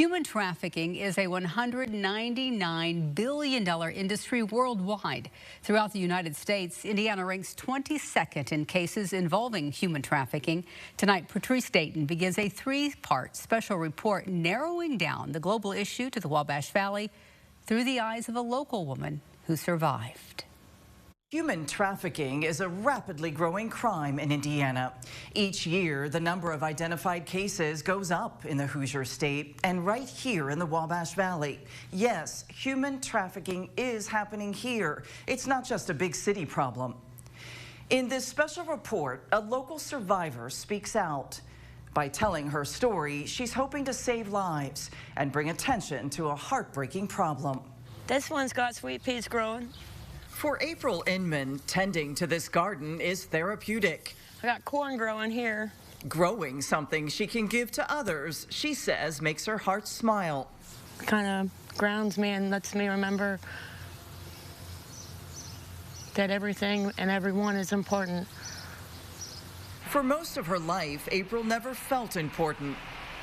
Human trafficking is a $199 billion industry worldwide. Throughout the United States, Indiana ranks 22nd in cases involving human trafficking. Tonight, Patrice Dayton begins a three-part special report narrowing down the global issue to the Wabash Valley through the eyes of a local woman who survived. Human trafficking is a rapidly growing crime in Indiana. Each year, the number of identified cases goes up in the Hoosier State and right here in the Wabash Valley. Yes, human trafficking is happening here. It's not just a big city problem. In this special report, a local survivor speaks out. By telling her story, she's hoping to save lives and bring attention to a heartbreaking problem. This one's got sweet peas growing. For April Inman, tending to this garden is therapeutic. I got corn growing here. Growing something she can give to others, she says, makes her heart smile. Kind of grounds me and lets me remember that everything and everyone is important. For most of her life, April never felt important.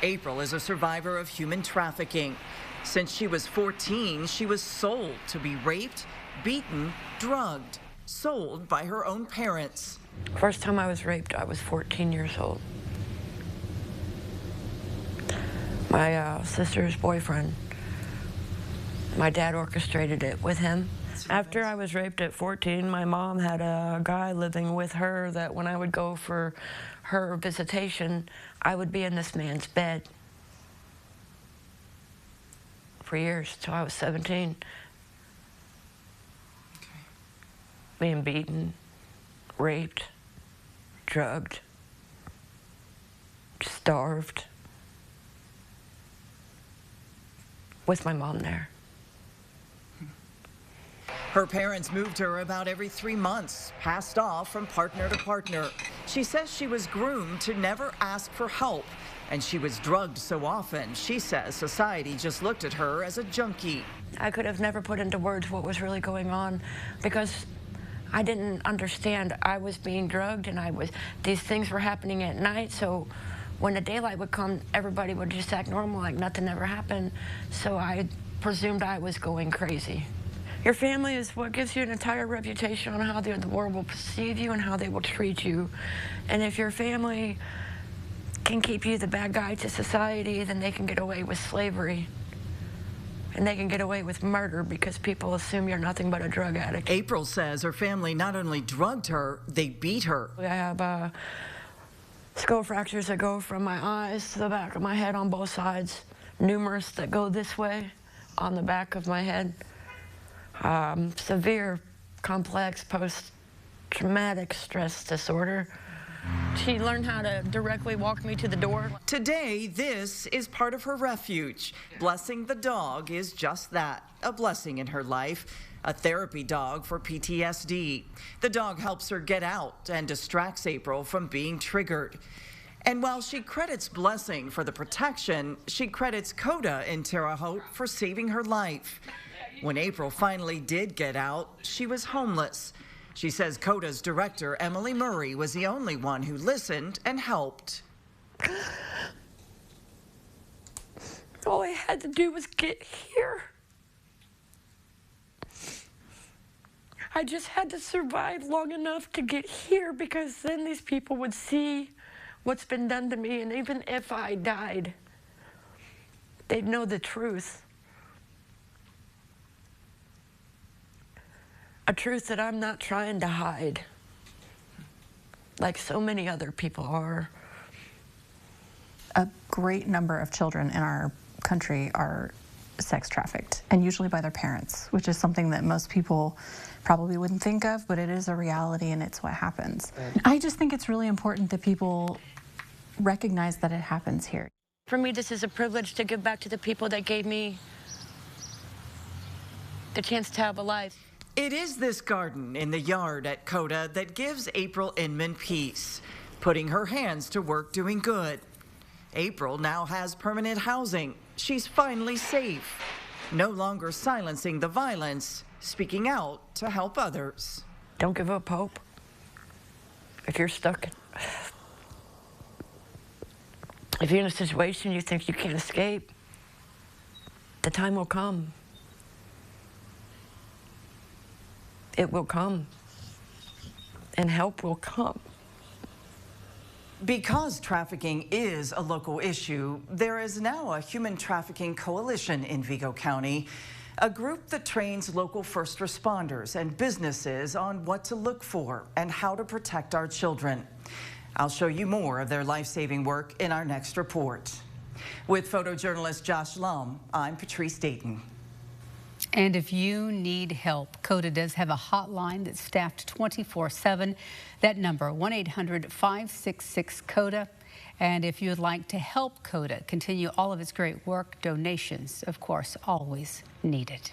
April is a survivor of human trafficking. Since she was 14, she was sold to be raped, beaten, drugged, sold by her own parents. First time I was raped, I was 14 years old. My sister's boyfriend, my dad orchestrated it with him. After I was raped at 14, my mom had a guy living with her that when I would go for her visitation, I would be in this man's bed for years, till I was 17. Being beaten, raped, drugged, starved, with my mom there. Her parents moved her about every 3 months, passed off from partner to partner. She says she was groomed to never ask for help, and she was drugged so often, she says society just looked at her as a junkie. I could have never put into words what was really going on because I didn't understand. I was being drugged and these things were happening at night, so when the daylight would come, everybody would just act normal like nothing ever happened. So I presumed I was going crazy. Your family is what gives you an entire reputation on how the world will perceive you and how they will treat you. And if your family can keep you the bad guy to society, then they can get away with slavery. And they can get away with murder because people assume you're nothing but a drug addict. April says her family not only drugged her, they beat her. I have skull fractures that go from my eyes to the back of my head on both sides, numerous that go this way on the back of my head. Severe, complex post-traumatic stress disorder. She learned how to directly walk me to the door. Today, this is part of her refuge. Blessing the dog is just that, a blessing in her life, a therapy dog for PTSD. The dog helps her get out and distracts April from being triggered. And while she credits Blessing for the protection, she credits Coda in Terre Haute for saving her life. When April finally did get out, she was homeless. She says Coda's director, Emily Murray, was the only one who listened and helped. All I had to do was get here. I just had to survive long enough to get here because then these people would see what's been done to me, and even if I died, they'd know the truth. A truth that I'm not trying to hide, like so many other people are. A great number of children in our country are sex trafficked, and usually by their parents, which is something that most people probably wouldn't think of, but it is a reality and it's what happens. I just think it's really important that people recognize that it happens here. For me, this is a privilege to give back to the people that gave me the chance to have a life. It is this garden in the yard at Coda that gives April Inman peace, putting her hands to work doing good. April now has permanent housing. She's finally safe, no longer silencing the violence, speaking out to help others. Don't give up hope. If you're stuck, if you're in a situation you think you can't escape, the time will come. It will come. And help will come. Because trafficking is a local issue, there is now a human trafficking coalition in Vigo County, a group that trains local first responders and businesses on what to look for and how to protect our children. I'll show you more of their life-saving work in our next report. With photojournalist Josh Lum, I'm Patrice Dayton. And if you need help, CODA does have a hotline that's staffed 24/7. That number, 1-800-566-CODA. And if you'd like to help CODA continue all of its great work, donations, of course, always needed.